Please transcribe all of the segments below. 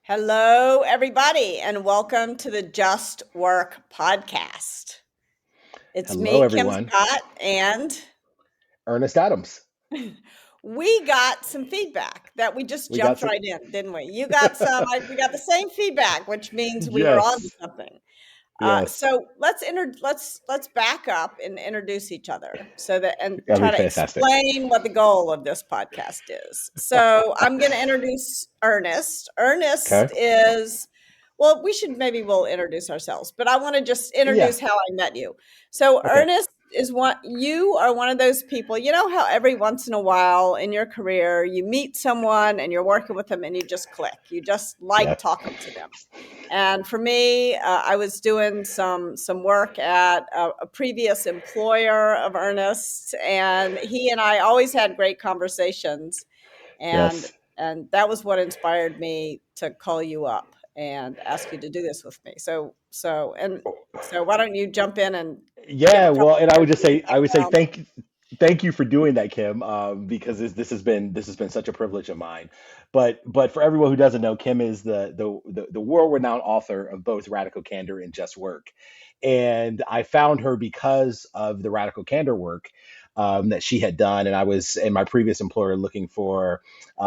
Hello, everybody, and welcome to the Just Work podcast. It's Hello, me, Kim everyone. Scott, and Ernest Adams. we got some feedback that we just We got jumped some. right in, didn't we? You got some, we got the same feedback, which means we were on to Yes. something. Yes. So let's back up and introduce each other so that and That'd be try to fantastic. explain what the goal of this podcast is. So I'm going to introduce Ernest. Okay. Ernest is well, we'll introduce ourselves, but I want to just Yeah. introduce how I met you. So Okay. Ernest is you are one of those people, you know how every once in a while in your career you meet someone and you're working with them and you just click. You just like Yeah. talking to them. And for me, I was doing some work at a previous employer of Ernest, and he and I always had great conversations, and Yes. and that was what inspired me to call you up and ask you to do this with me. So why don't you jump in and give a Yeah. couple Well, and words of your I would say background? thank you for doing that, Kim. Because this has been such a privilege of mine. But for everyone who doesn't know, Kim is the world renowned author of both Radical Candor and Just Work, and I found her because of the Radical Candor work. That she had done, and I was in my previous employer looking for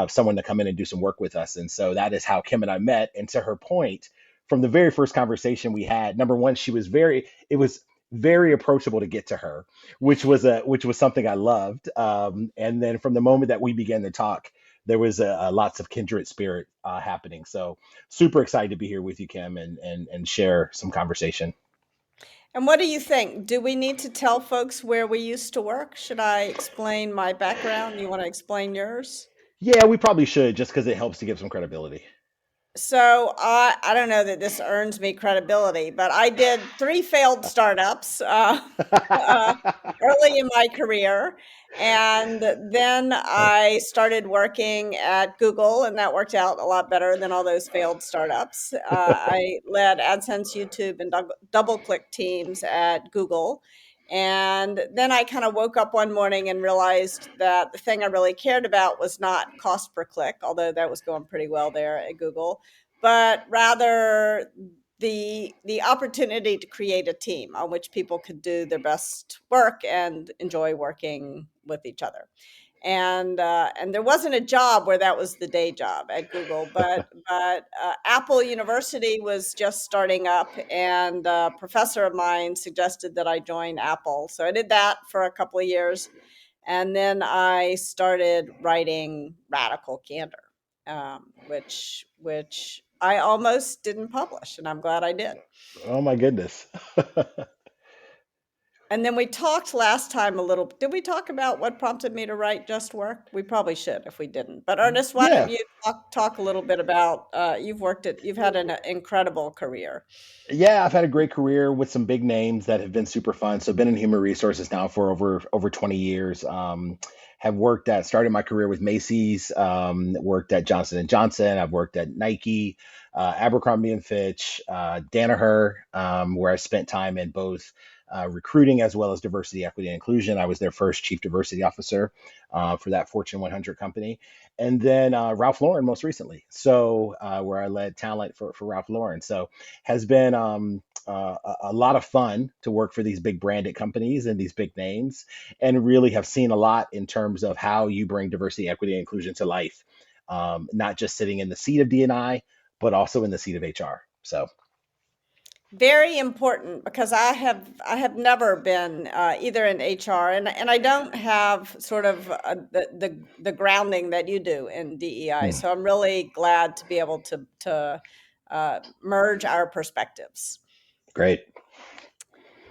someone to come in and do some work with us, and so that is how Kim and I met. And to her point, from the very first conversation we had, number one, it was very approachable to get to her, which was something I loved. And then from the moment that we began to talk, there was a lots of kindred spirit happening. So super excited to be here with you, Kim, and share some conversation. And what do you think? Do we need to tell folks where we used to work? Should I explain my background? You want to explain yours? Yeah, we probably should just because it helps to give some credibility. So I don't know that this earns me credibility, but I did three failed startups uh, early in my career, and then I started working at Google, and that worked out a lot better than all those failed startups. I led AdSense, YouTube, and DoubleClick teams at Google. And then I kind of woke up one morning and realized that the thing I really cared about was not cost per click, although that was going pretty well there at Google, but rather the opportunity to create a team on which people could do their best work and enjoy working with each other. And there wasn't a job where that was the day job at Google, but Apple University was just starting up, and a professor of mine suggested that I join Apple. So I did that for a couple of years, and then I started writing Radical Candor, which I almost didn't publish, and I'm glad I did. Oh my goodness. And then we talked last time a little. Did we talk about what prompted me to write Just Work? We probably should if we didn't. But Ernest, why don't Yeah. you talk a little bit about you've had an incredible career. Yeah, I've had a great career with some big names that have been super fun. So, been in human resources now for over 20 years. Have worked at started my career with Macy's. Worked at Johnson and Johnson. I've worked at Nike, Abercrombie and Fitch, Danaher, where I spent time in both recruiting as well as diversity, equity, and inclusion. I was their first chief diversity officer for that Fortune 100 company, and then Ralph Lauren most recently. So, where I led talent for Ralph Lauren. So has been a lot of fun to work for these big branded companies and these big names, and really have seen a lot in terms of how you bring diversity, equity, and inclusion to life, not just sitting in the seat of D&I, but also in the seat of HR. So, Very important because I have never been either in HR, and I don't have sort of the grounding that you do in DEI. hmm, So I'm really glad to be able to merge our perspectives. great.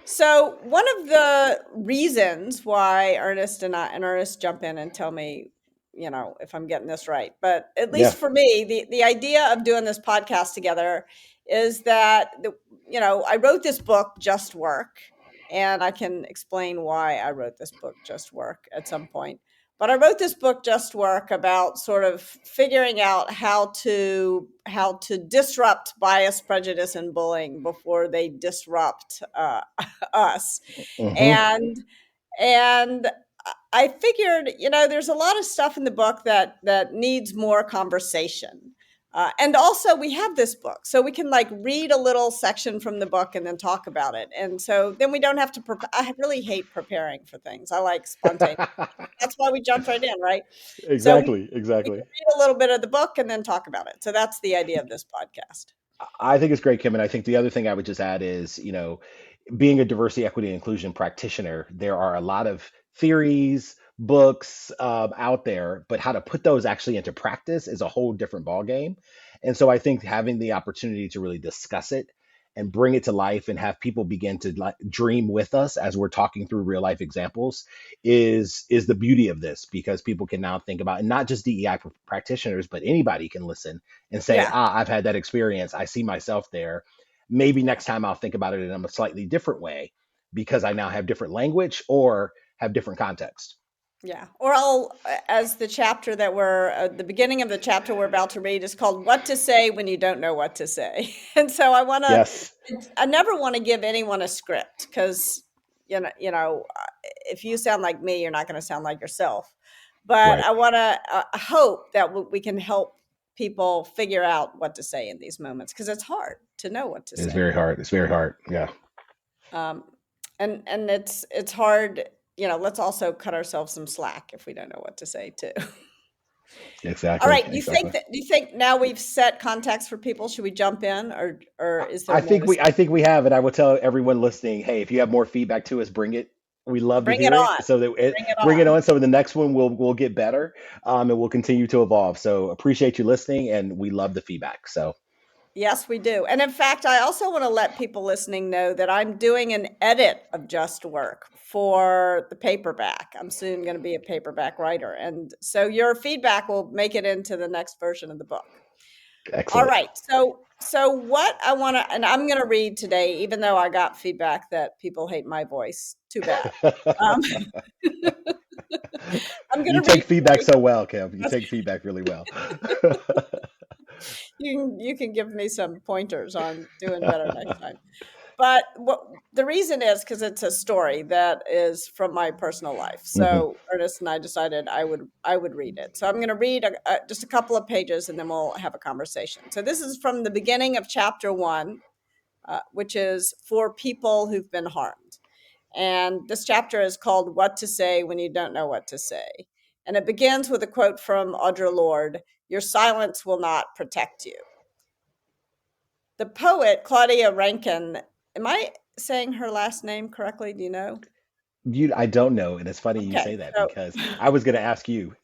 So one of the reasons why Ernest jump in and tell me, if I'm getting this right, but at least Yeah. for me, the idea of doing this podcast together is that I wrote this book, Just Work, and I can explain why I wrote this book, Just Work, at some point. But I wrote this book, Just Work, about sort of figuring out how to disrupt bias, prejudice, and bullying before they disrupt us. Hmm. And and I figured, there's a lot of stuff in the book that needs more conversation. And also, we have this book, so we can like read a little section from the book and then talk about it. And so then we don't have to. I really hate preparing for things. I like spontaneous. That's why we jumped right in, right? So Exactly, we can exactly. read a little bit of the book and then talk about it. So that's the idea of this podcast. I think it's great, Kim. And I think the other thing I would just add is, being a diversity, equity, and inclusion practitioner, there are a lot of theories, books out there, but how to put those actually into practice is a whole different ballgame. And so I think having the opportunity to really discuss it and bring it to life and have people begin to like dream with us as we're talking through real life examples is the beauty of this, because people can now think about, and not just DEI practitioners, but anybody can listen and say, Yeah, I've had that experience. I see myself there. Maybe yeah. next time I'll think about it in a slightly different way because I now have different language or have different context. Yeah. Or as the chapter that the beginning of the chapter we're about to read is called What to Say When You Don't Know What to Say. And so Yes, I never want to give anyone a script because, if you sound like me, you're not going to sound like yourself. But right. I want to hope that we can help people figure out what to say in these moments because it's hard to know what to It's say. very hard. It's very hard. Yeah, Um, and it's hard. Let's also cut ourselves some slack if we don't know what to say too. All exactly. right. Exactly. Do you think now we've set context for people? Should we jump in, or is there I more think to we say? I think we have it. I will tell everyone listening, hey, if you have more feedback to us, bring it. We love to Bring it hear it. on. So that Bring it bring it on. on. So the next one will get better, and we'll continue to evolve. So appreciate you listening, and we love the feedback. So Yes, we do. And in fact, I also want to let people listening know that I'm doing an edit of Just Work for the paperback. I'm soon going to be a paperback writer. And so your feedback will make it into the next version of the book. All excellent. right. So what I want to, and I'm going to read today, even though I got feedback that people hate my voice. Too bad. Um, I'm going You to read take feedback today. so well, Kev. You take feedback really well. You can give me some pointers on doing better next time. But the reason is because it's a story that is from my personal life. Hmm. So Ernest and I decided I would read it. So I'm going to read just a couple of pages, and then we'll have a conversation. So this is from the beginning of chapter 1, which is for people who've been harmed. And this chapter is called What to Say When You Don't Know What to Say. And it begins with a quote from Audre Lorde: Your silence will not protect you. The poet Claudia Rankine, am I saying her last name correctly? Do you know? I don't know, and it's funny you Okay, say that so because I was going to ask you.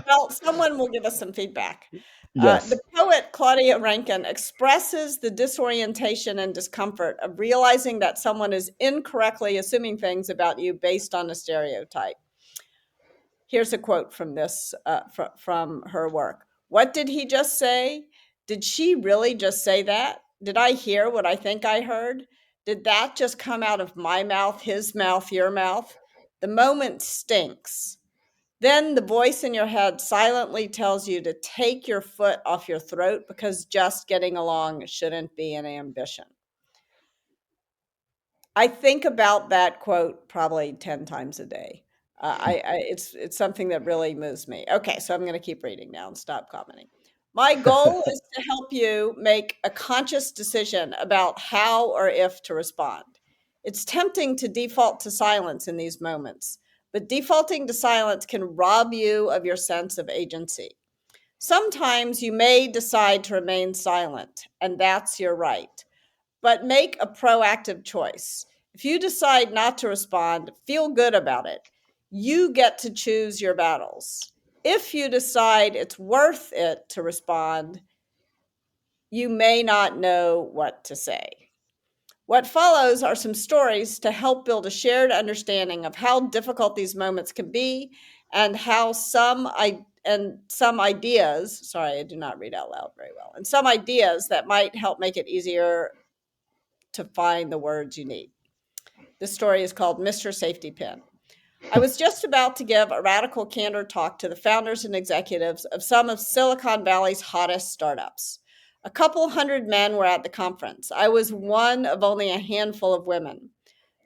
well, someone will give us some feedback. The Yes. poet Claudia Rankine expresses the disorientation and discomfort of realizing that someone is incorrectly assuming things about you based on a stereotype. Here's a quote from from her work. What did he just say? Did she really just say that? Did I hear what I think I heard? Did that just come out of my mouth, his mouth, your mouth? The moment stinks. Then the voice in your head silently tells you to take your foot off your throat because just getting along shouldn't be an ambition. I think about that quote probably 10 times a day. It's something that really moves me. Okay, so I'm going to keep reading now and stop commenting. My goal is to help you make a conscious decision about how or if to respond. It's tempting to default to silence in these moments, but defaulting to silence can rob you of your sense of agency. Sometimes you may decide to remain silent, and that's your right, but make a proactive choice. If you decide not to respond, feel good about it. You get to choose your battles. If you decide it's worth it to respond, you may not know what to say. What follows are some stories to help build a shared understanding of how difficult these moments can be and how some ideas, sorry, I do not read out loud very well, and some ideas that might help make it easier to find the words you need. This story is called Mr. Safety Pin. I was just about to give a radical candor talk to the founders and executives of some of Silicon Valley's hottest startups. A couple hundred men were at the conference. I was one of only a handful of women.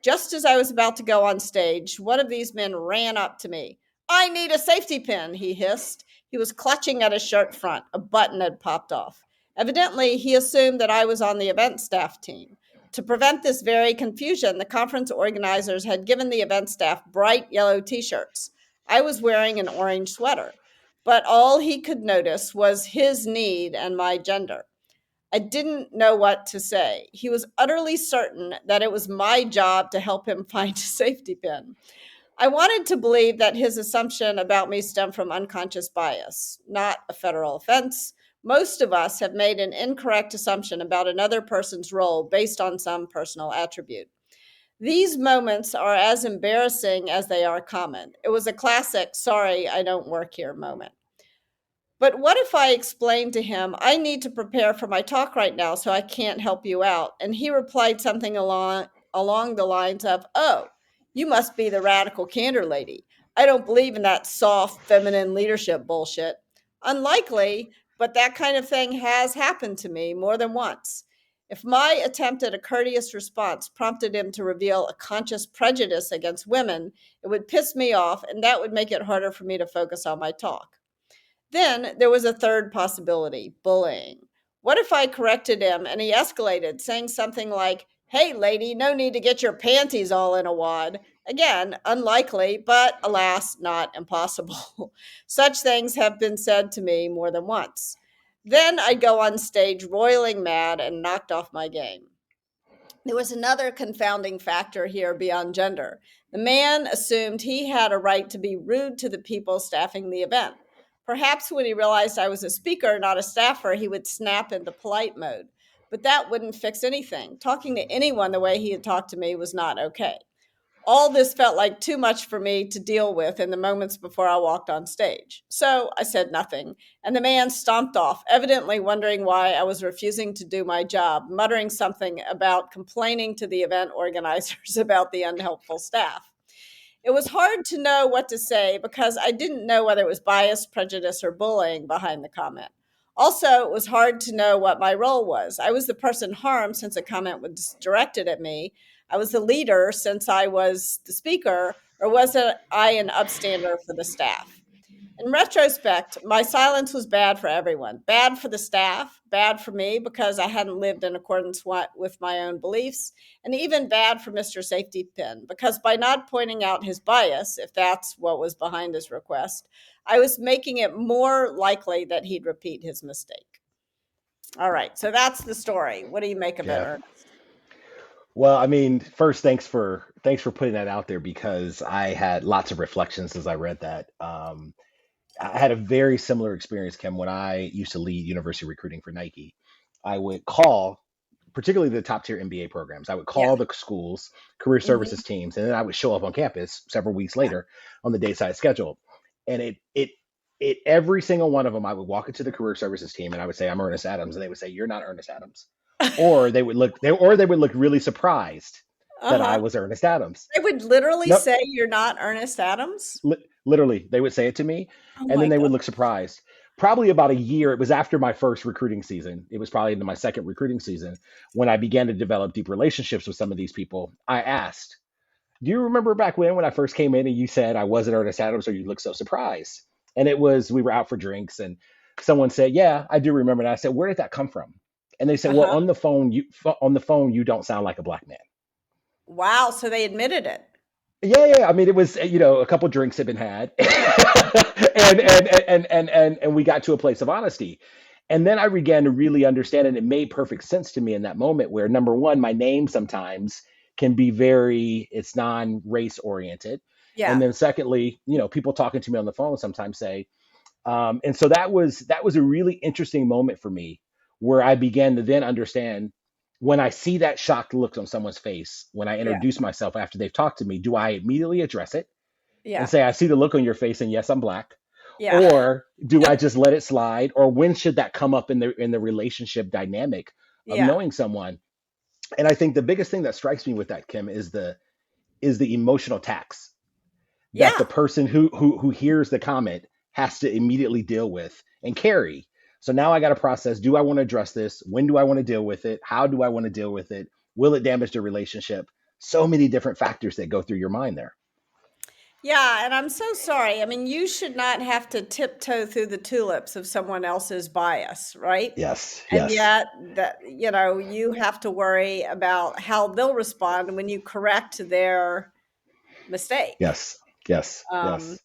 Just as I was about to go on stage, one of these men ran up to me. I need a safety pin, he hissed. He was clutching at his shirt front. A button had popped off. Evidently, he assumed that I was on the event staff team. To prevent this very confusion, the conference organizers had given the event staff bright yellow t shirts. I was wearing an orange sweater, but all he could notice was his need and my gender. I didn't know what to say. He was utterly certain that it was my job to help him find a safety pin. I wanted to believe that his assumption about me stemmed from unconscious bias, not a federal offense. Most of us have made an incorrect assumption about another person's role based on some personal attribute. These moments are as embarrassing as they are common. It was a classic, sorry, I don't work here moment. But what if I explained to him, I need to prepare for my talk right now, so I can't help you out? And he replied something along the lines of, oh, you must be the radical candor lady. I don't believe in that soft, feminine leadership bullshit. Unlikely, but that kind of thing has happened to me more than once. If my attempt at a courteous response prompted him to reveal a conscious prejudice against women, it would piss me off, and that would make it harder for me to focus on my talk. Then there was a third possibility, bullying. What if I corrected him and he escalated, saying something like, hey, lady, no need to get your panties all in a wad? Again, unlikely, but alas, not impossible. Such things have been said to me more than once. Then I'd go on stage roiling mad and knocked off my game. There was another confounding factor here beyond gender. The man assumed he had a right to be rude to the people staffing the event. Perhaps when he realized I was a speaker, not a staffer, he would snap into polite mode. But that wouldn't fix anything. Talking to anyone the way he had talked to me was not okay. All this felt like too much for me to deal with in the moments before I walked on stage. So I said nothing, and the man stomped off, evidently wondering why I was refusing to do my job, muttering something about complaining to the event organizers about the unhelpful staff. It was hard to know what to say because I didn't know whether it was bias, prejudice, or bullying behind the comment. Also, it was hard to know what my role was. I was the person harmed since a comment was directed at me. I was the leader since I was the speaker, or was I an upstander for the staff? In retrospect, my silence was bad for everyone. Bad for the staff, bad for me because I hadn't lived in accordance with my own beliefs, and even bad for Mr. Safety Pin because by not pointing out his bias, if that's what was behind his request, I was making it more likely that he'd repeat his mistake. All right, so that's the story. What do you make of it, Yeah. Ernest? Well, I mean, first, thanks for putting that out there because I had lots of reflections as I read that. I had a very similar experience, Kim, when I used to lead university recruiting for Nike. I would call, particularly the top tier MBA programs, I would Yeah. call the schools, career Hmm. services teams, and then I would show up on campus several weeks Yeah. later on the dates I had scheduled. And every single one of them, I would walk into the career services team and I would say, I'm Ernest Adams. And they would say, you're not Ernest Adams. Or they would look really surprised Uh that I huh. was Ernest Adams. They would literally No, say you're not Ernest Adams. literally, they would say it to me, Oh and then my they god. would look surprised. Probably about a year, it was after my first recruiting season. It was probably into my second recruiting season when I began to develop deep relationships with some of these people. I asked, do you remember back when I first came in and you said I wasn't Ernest Adams or you looked so surprised? And it was, we were out for drinks and someone said, yeah, I do remember. And I said, where did that come from? And they said, Uh well, huh. on the phone, you don't sound like a black man. Wow. So they admitted it. Yeah, yeah. I mean, it was a couple drinks had been had, and we got to a place of honesty, and then I began to really understand, and it made perfect sense to me in that moment. Where number one, my name sometimes can be it's non-race oriented, and Yeah. then secondly, people talking to me on the phone sometimes say, and so that was a really interesting moment for me, where I began to then understand when I see that shocked look on someone's face when I Yeah. introduce myself after they've talked to me, do I immediately address it and Yeah. say, I see the look on your face and yes, I'm black? Yeah. Or do I just let it slide? Or when should that come up in the relationship dynamic of Yeah. knowing someone? And I think the biggest thing that strikes me with that, Kim, is the emotional tax that the Yeah. person who hears the comment has to immediately deal with and carry. So now I got to process, do I want to address this? When do I want to deal with it? How do I want to deal with it? Will it damage the relationship? So many different factors that go through your mind there. Yeah, and I'm so sorry. I mean, you should not have to tiptoe through the tulips of someone else's bias, right? Yes, And yes, yet that, you have to worry about how they'll respond when you correct their mistake. yes, yes, Um, yes.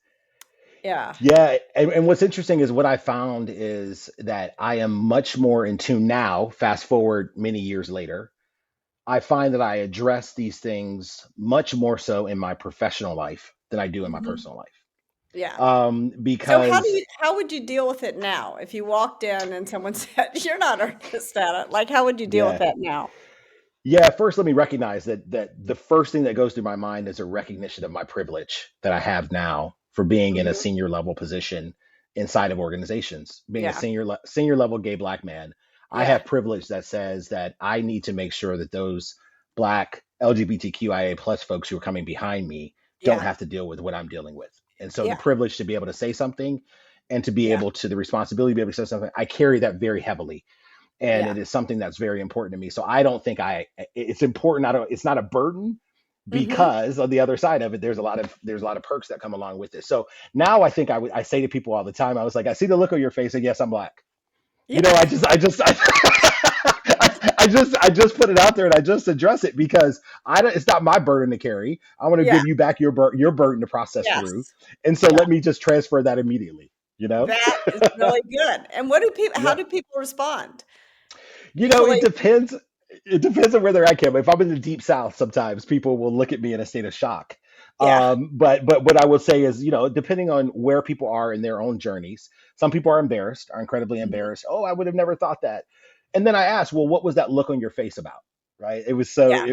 yeah. Yeah, and what's interesting is what I found is that I am much more in tune now, fast forward many years later. I find that I address these things much more so in my professional life than I do in my Mhm. personal life. Yeah. So Because how would you deal with it now if you walked in and someone said, "You're not Ernest at it." Like, how would you deal with yeah, that now? yeah, first let me recognize that the first thing that goes through my mind is a recognition of my privilege that I have now for being in a Mhm. senior level position inside of organizations. Being a Yeah. senior level gay black man, I Yeah. have privilege that says that I need to make sure that those black LGBTQIA plus folks who are coming behind me don't Yeah. have to deal with what I'm dealing with. And so the Yeah. privilege to be able to say something and to be Yeah. able to the responsibility to be able to say something, I carry that very heavily, and Yeah. it is something that's very important to me. So I don't think it's important. I don't. It's not a burden Mhm. because on the other side of it, there's a lot of perks that come along with it. So now I think I say to people all the time, I was like, I see the look on your face, and yes, I'm black. You Yeah. know, I just put it out there and I just address it because I don't, it's not my burden to carry. I want to Yeah. give you back your burden to process through, Yes. and so Yeah. let me just transfer that immediately. You know? That is really good. And what do people how Yeah. do people respond? You know, it Usually depends. It depends on where they're at, Kim. If I'm in the deep south, sometimes people will look at me in a state of shock. yeah. But what I would say is, depending on where people are in their own journeys, some people are embarrassed, are incredibly Mhm. embarrassed. Oh, I would have never thought that. And then I ask, well, what was that look on your face about? Right? It was so Yeah.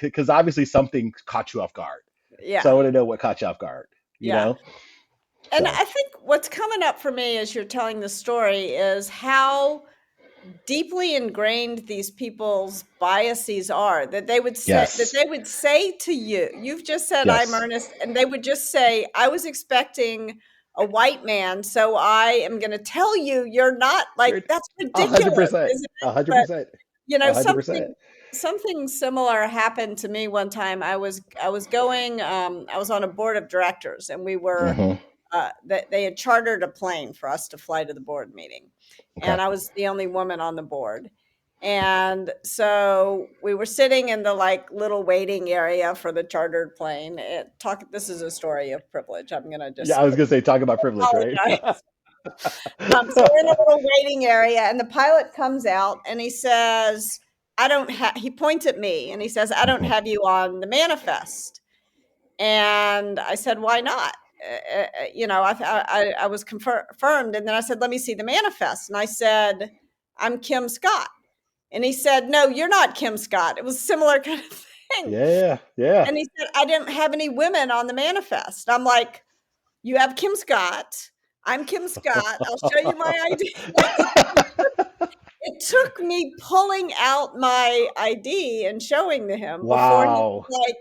because obviously something caught you off guard. So I Yeah. want to know what caught you off guard. You Yeah. know? And So I think what's coming up for me as you're telling the story is how deeply ingrained these people's biases are that yes, they would say to you, "You've just said I'm yes, earnest," and they would just say, "I was expecting a white man, so I am going to tell you you're not." Like, you're that's a hundred ridiculous, percent, isn't a it? hundred But percent, you know, a hundred percent. something similar happened to me one time. I was on a board of directors, and Hmm. they had chartered a plane for us to fly to the board meeting, Okay. and I was the only woman on the board. And so we were sitting in the like little waiting area for the chartered plane. This is a story of privilege. I'm gonna Yeah, just I was gonna say talk about privilege, right? apologize. So we're in a little waiting area, and the pilot comes out and he says, "I don't have." He points at me and he says, "I don't Mhm. have you on the manifest." And I said, "Why not?" I was confirmed, and then I said, "Let me see the manifest." And I said, "I'm Kim Scott." And he said, "No, you're not Kim Scott." It was a similar kind of thing. Yeah, yeah. And he said, "I didn't have any women on the manifest." I'm like, "You have Kim Scott. I'm Kim Scott. I'll show you my ID." Like it took me pulling out my ID and showing to him before he Wow. was like,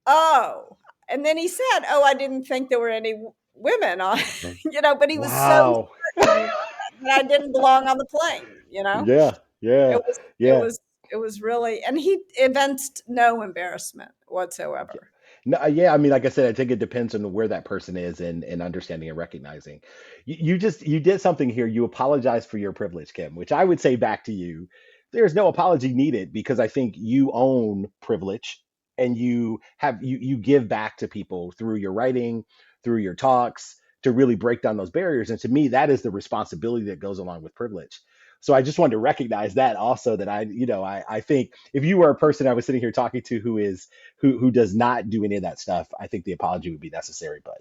"Oh." And then he said, "Oh, I didn't think there were any women on," but he was so Wow. certain that I didn't belong on the plane. Yeah, It yeah, was it yeah. was it was really, and he evinced no embarrassment Yeah. whatsoever. No, yeah, I mean, like I said, I think it depends on where that person is and understanding and recognizing. You did something here. You apologized for your privilege, Kim, which I would say back to you. There's no apology needed because I think you own privilege and you give back to people through your writing, through your talks to really break down those barriers. And to me, that is the responsibility that goes along with privilege. So I just wanted to recognize that also that I think if you were a person I was sitting here talking to who does not do any of that stuff, I think the apology would be necessary. But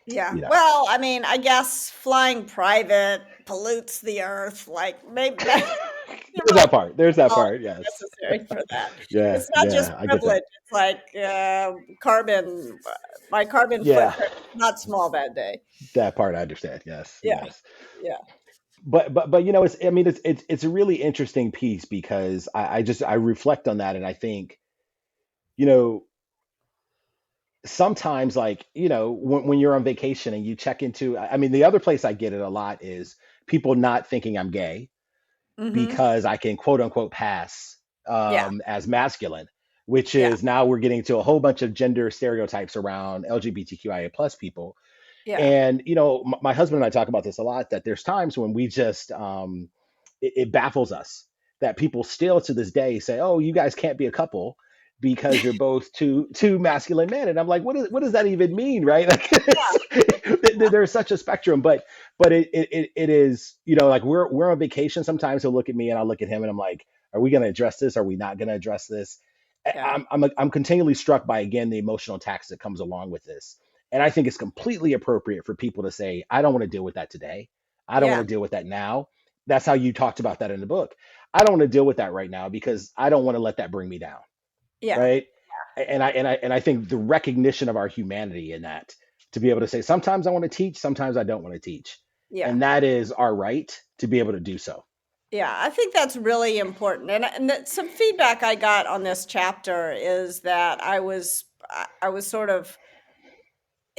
Yeah. you know, Well, I mean, I guess flying private pollutes the earth. Like maybe there there's might that be part. There's that part. apology Yes. necessary for that. Yeah. It's not just Yeah. I get privilege. that. It's like carbon. My carbon Yeah. footprint is not small that day. That part I understand. Yes. Yeah. Yes. Yeah. But it's I mean it's a really interesting piece because I reflect on that and I think you know sometimes like when you're on vacation and you check into I mean the other place I get it a lot is people not thinking I'm gay Hmm. because I can quote unquote pass Yeah. as masculine. which Yeah. is now we're getting to a whole bunch of gender stereotypes around LGBTQIA plus people. Yeah. And my husband and I talk about this a lot. That there's times when we just it baffles us that people still to this day say, "Oh, you guys can't be a couple because you're both two masculine men." And I'm like, what does that even mean, right? Like, there's such a spectrum, but it is, like we're on vacation. Sometimes he'll look at me and I'll look at him and I'm like, are we going to address this? Are we not going to address this? Yeah. I'm continually struck by, again, the emotional tax that comes along with this. And I think it's completely appropriate for people to say, I don't want to deal with that today. I don't want Yeah. to deal with that now. That's how you talked about that in the book. I don't want to deal with that right now because I don't want to let that bring me down. Yeah. Right. And I think the recognition of our humanity in that, to be able to say, sometimes I want to teach, sometimes I don't want to teach. Yeah. And that is our right to be able to do so. Yeah, I think that's really important. And that some feedback I got on this chapter is that I was sort of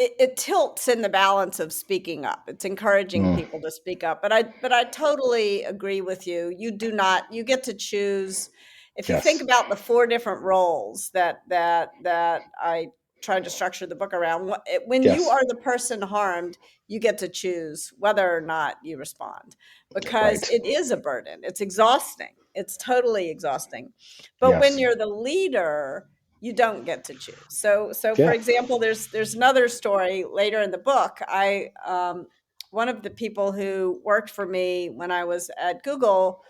it tilts in the balance of speaking up. It's encouraging Mm, people to speak up. But I totally agree with you. You do not you get to choose if you think yes. about the four different roles that I tried to structure the book around. When you Yes. are the person harmed, you get to choose whether or not you respond because Right. it is a burden. It's exhausting. It's totally exhausting. But when Yes. you're the leader, you don't get to choose. So for Yeah. example, there's another story later in the book. I One of the people who worked for me when I was at Google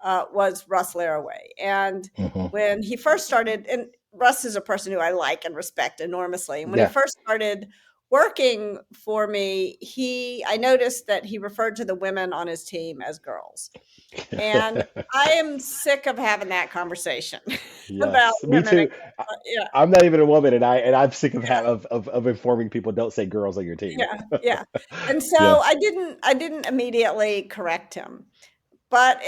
was Russ Laraway, and Hmm. when he first started, and Russ is a person who I like and respect enormously, and when he Yeah. first started working for me, he I noticed that he referred to the women on his team as girls, and I am sick of having that conversation about Yes. Me women and too. girls. Yeah, I'm not even a woman, and I'm sick of of informing people, don't say girls on your team. yeah, yeah. And Yeah. so I didn't immediately correct him, but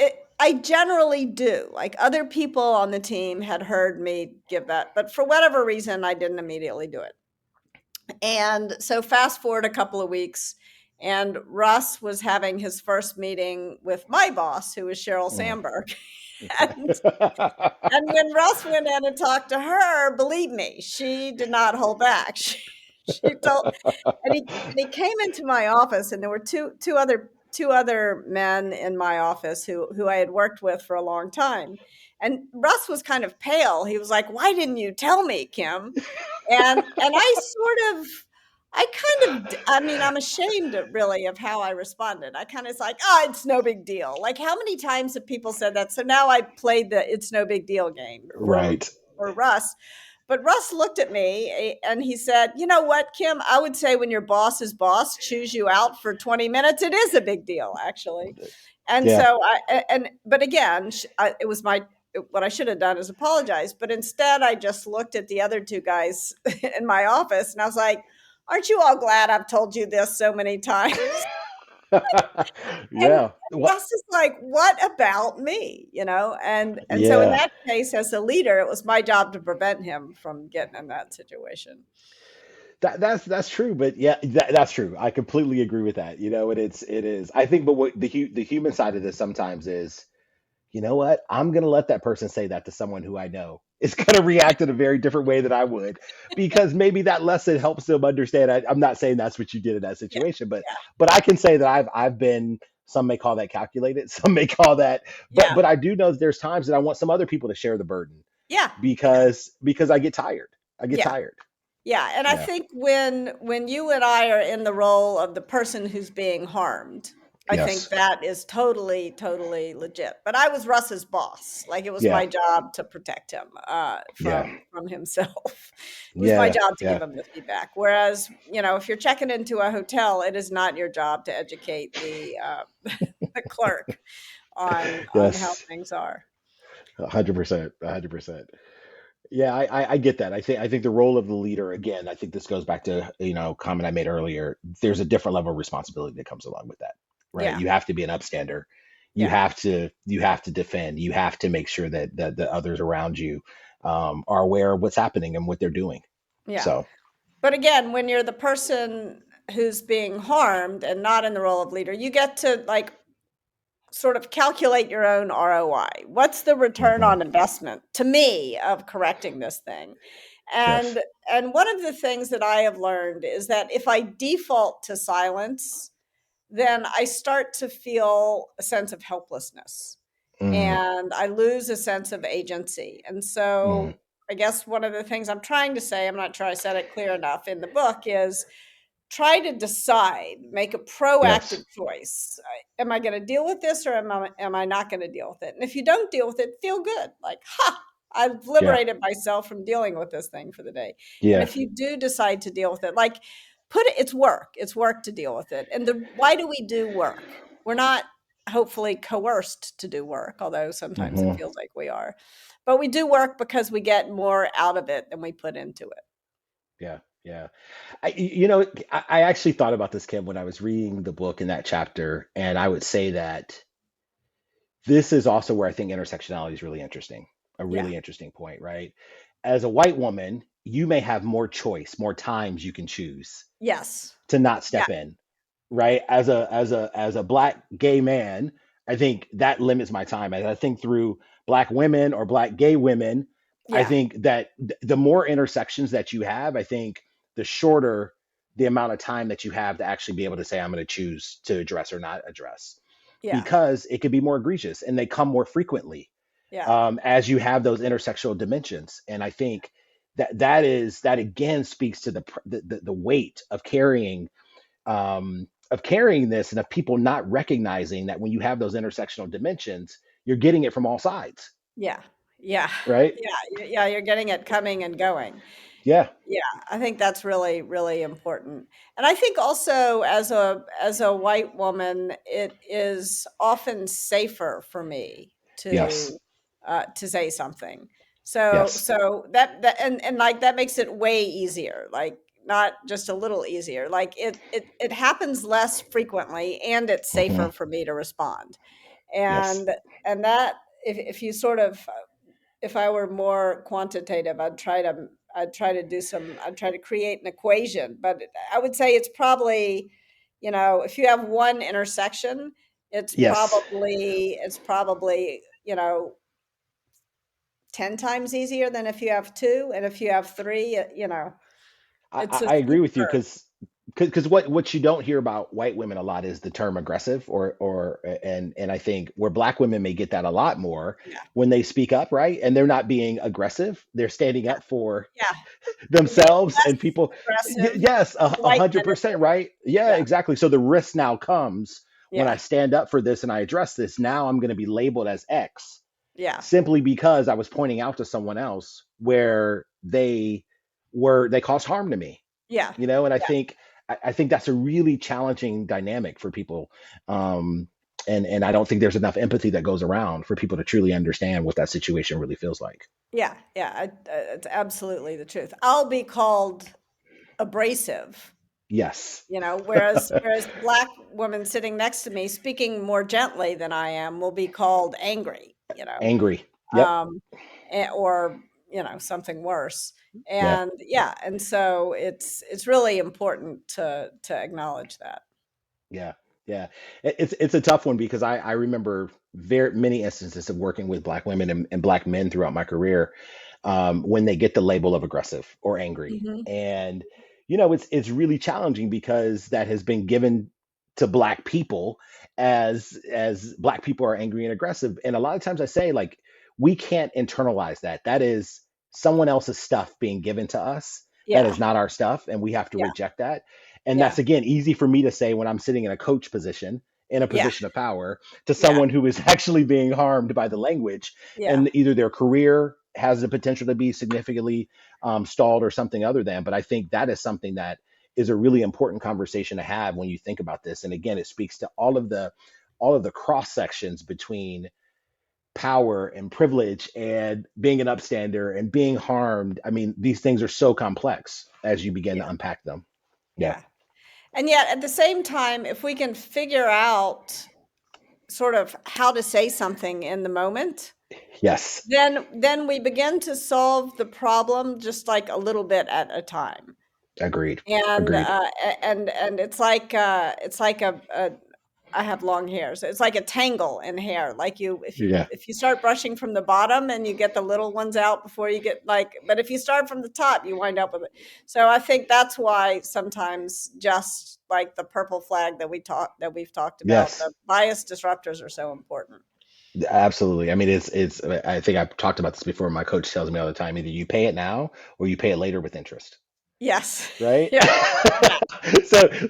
I generally do. Like other people on the team had heard me give that, but for whatever reason, I didn't immediately do it. And so fast forward a couple of weeks, and Russ was having his first meeting with my boss, who was Sheryl Mm. Sandberg. and And when Russ went in and talked to her, believe me, she did not hold back. She told, and he came into my office, and there were two other men in my office who I had worked with for a long time. And Russ was kind of pale. He was like, "Why didn't you tell me, Kim?" And I kind of I mean, I'm ashamed of really of how I responded. I kind of was like, "Oh, it's no big deal." Like how many times have people said that? So now I played the it's no big deal game Right. for Russ. But Russ looked at me and he said, "You know what, Kim? I would say when your boss's boss chews you out for 20 minutes, it is a big deal, actually." And Yeah. so but again, it was what I should have done is apologize. But instead, I just looked at the other two guys in my office and I was like, "Aren't you all glad I've told you this so many times?" And Yeah. What? Russ is like, "What about me?" And so in Yeah. that case, as a leader, it was my job to prevent him from getting in that situation. That's true, but yeah, that's true. I completely agree with that. And it is. I think, but what the human side of this sometimes is, you know what? I'm going to let that person say that to someone who I know is going to react in a very different way than I would, because maybe that lesson helps them understand. I'm not saying that's what you did in that Yeah, situation, but yeah, I can say that I've been. Some may call that calculated. Some may call that, but yeah, I do know that there's times that I want some other people to share the burden yeah, yeah, because I get tired. I get yeah. tired. Yeah, and I Yeah. think when you and I are in the role of the person who's being harmed, I think Yes. that is totally, totally legit. But I was Russ's boss. Like it was Yeah. my job to protect him Yeah. from himself. It was my Yeah. job to Yeah. give him the feedback. Whereas, if you're checking into a hotel, it is not your job to educate the clerk on how Yes. things are. 100%. 100%. Yeah, I get that. I think the role of the leader, again, I think this goes back to, comment I made earlier. There's a different level of responsibility that comes along with that, right? Yeah, You have to be an upstander. You yeah, have to you have to defend. You have to make sure that the others around you are aware of what's happening and what they're doing. yeah. So, But again, when you're the person who's being harmed and not in the role of leader, you get to like sort of calculate your own ROI. What's the return Hmm. on investment to me of correcting this thing? Yes. And one of the things that I have learned is that if I default to silence, then I start to feel a sense of helplessness Mm, and I lose a sense of agency. And mm. so I guess one of the things I'm trying to say, I'm not sure I said it clear enough in the book, is try to decide, make a proactive Yes. choice. Am I going to deal with this or am I not going to deal with it? And if you don't deal with it, feel good. Like, ha, I've Yeah. liberated myself from dealing with this thing for the day. And Yeah. if you do decide to deal with it, like put it, it's work. It's work to deal with it. And why do we do work? We're not hopefully coerced to do work, although sometimes it Hmm. feels like we are. But we do work because we get more out of it than we put into it. Yeah. Yeah. I actually thought about this, Kim, when I was reading the book in that chapter, and I would say that this is also where I think intersectionality is really interesting, a Yeah. really interesting point, right? As a white woman, you may have more choice, more times you can choose Yes. to not Yeah. step in, right? As a black gay man, I think that limits my time. As I think through black women or black gay women, I Yeah. think that the more intersections that you have, I think the shorter the amount of time that you have to actually be able to say I'm going to choose to address or not address, Yeah. because it could be more egregious and they come more frequently Yeah. as you have those intersectional dimensions. And I think that again speaks to the weight of carrying this and of people not recognizing that when you have those intersectional dimensions, you're getting it from all sides, Yeah. Yeah. right? Yeah. Yeah. You're getting it coming and going. Yeah. Yeah, I think that's really, really important. And I think also as a white woman, it is often safer for me Yes. to say something. So Yes. and like that makes it way easier, like not just a little easier. Like it happens less frequently and it's Hmm. safer for me to respond. Yes. And that if you sort of if I were more quantitative, I'd try to create an equation, but I would say it's probably, if you have one intersection, Yes. it's probably, 10 times easier than if you have two. And if you have three, it's a I agree steep with you curve. because what you don't hear about white women a lot is the term aggressive, or and I think where black women may get that a lot more Yeah. when they speak up, right? And they're not being aggressive, they're standing Yeah. up for Yeah. We're being themselves less and people. aggressive Yes, than a white hundred men percent are right. Yeah, doing. exactly. So the risk now comes when I Yeah. stand up for this and I address this. Now I'm going to be labeled as X Yeah. simply because I was pointing out to someone else where they caused harm to me. Yeah. And Yeah. I think that's a really challenging dynamic for people. Um, and I don't think there's enough empathy that goes around for people to truly understand what that situation really feels like. Yeah. Yeah. It's absolutely the truth. I'll be called abrasive, Yes. whereas the black woman sitting next to me speaking more gently than I am will be called angry, Angry. Yep. um, or something worse. Yeah. And yeah, and so it's really important to acknowledge that. Yeah, yeah. It's a tough one because I remember very many instances of working with black women and black men throughout my career, when they get the label of aggressive or angry, Hmm. and it's really challenging because that has been given to black people as black people are angry and aggressive, and a lot of times I say, like, we can't internalize that. That is someone else's stuff being given to us. That Yeah, is not our stuff, and we have to yeah, reject that. And yeah, that's, again, easy for me to say when I'm sitting in a coach position, in a yeah, position of power, to yeah, someone who is actually being harmed by the language, yeah, and either their career has the potential to be significantly stalled or something other than. But I think that is something that is a really important conversation to have when you think about this. And again, it speaks to all of the cross sections between power and privilege and being an upstander and being harmed. I mean, these things are so complex as you begin yeah, to unpack them. Yeah. yeah. And yet at the same time, if we can figure out sort of how to say something in the moment, Yes. then we begin to solve the problem just like a little bit at a time. Agreed. And Agreed. and it's like I have long hair, so it's like a tangle in hair. Like Yeah. if you start brushing from the bottom and you get the little ones out before you get like, but if you start from the top, you wind up with it. So I think that's why sometimes just like the purple flag that we've talked about, Yes. the bias disruptors are so important. Absolutely. I mean, it's. I think I've talked about this before. My coach tells me all the time: either you pay it now or you pay it later with interest. Yes. Right. Yeah. Yeah.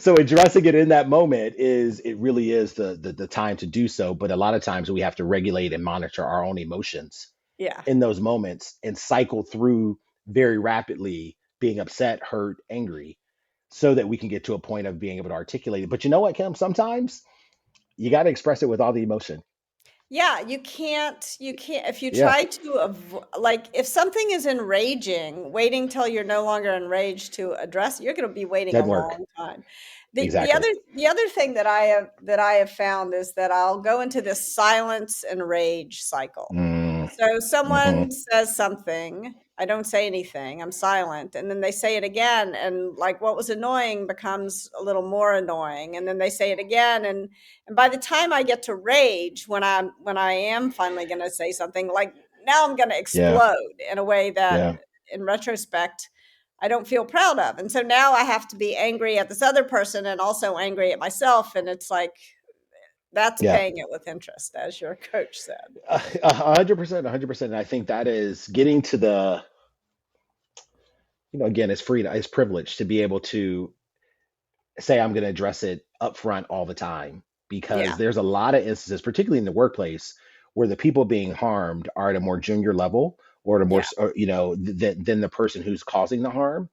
So addressing it in that moment is it really is the time to do so. But a lot of times we have to regulate and monitor our own emotions Yeah. in those moments and cycle through very rapidly being upset, hurt, angry, so that we can get to a point of being able to articulate it. But you know what, Kim? Sometimes you got to express it with all the emotion. Yeah, you can't if you Yeah, try to like if something is enraging, waiting till you're no longer enraged to address, you're going to be waiting a doesn't work. long time. Exactly. The other thing that I have found is that I'll go into this silence and rage cycle. Mm, So hmm. someone says something, I don't say anything, I'm silent, and then they say it again, and like what was annoying becomes a little more annoying, and then they say it again, and by the time I get to rage, when I am finally going to say something, like now I'm going to Yeah, explode in a way that, yeah, in retrospect, I don't feel proud of, and so now I have to be angry at this other person and also angry at myself, and it's like that's yeah. paying it with interest, as your coach said. 100%, 100%. And I think that is getting to the, again, it's freedom, it's privilege to be able to say I'm going to address it up front all the time, because Yeah, there's a lot of instances, particularly in the workplace, where the people being harmed are at a more junior level or at a more yeah, than the person who's causing the harm.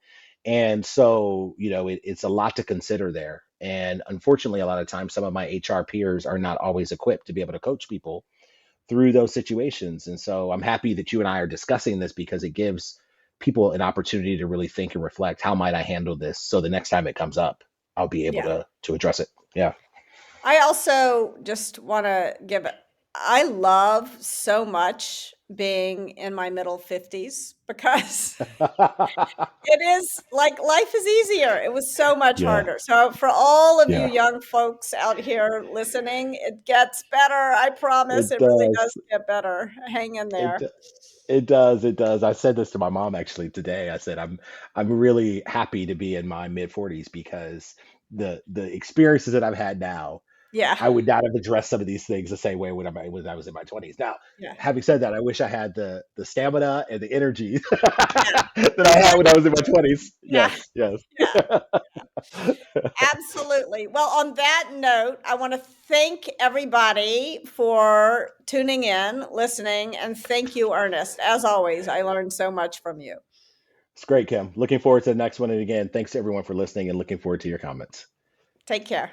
And so it's a lot to consider there. And unfortunately, a lot of times some of my HR peers are not always equipped to be able to coach people through those situations. And so I'm happy that you and I are discussing this, because it gives people an opportunity to really think and reflect, how might I handle this so the next time it comes up, I'll be able yeah. to address it. Yeah. I also just want to I love so much being in my middle 50s because it is like life is easier. It was so much Yeah, harder. So, for all of you yeah. young folks out here listening, it gets better. I promise It it really does does. get better. Hang in It there. it does. It does. I said this to my mom actually today. I said I'm really happy to be in my mid 40s, because the experiences that I've had now, Yeah. I would not have addressed some of these things the same way when I was in my 20s. Now, Yeah. having said that, I wish I had the stamina and the energy Yeah. that The I had when I energy. was in my 20s. Yeah. Yes, yes. Yeah. Absolutely. Well, on that note, I want to thank everybody for tuning in, listening, and thank you, Ernest. As always, I learned so much from you. It's great, Kim. Looking forward to the next one. And again, thanks to everyone for listening and looking forward to your comments. Take care.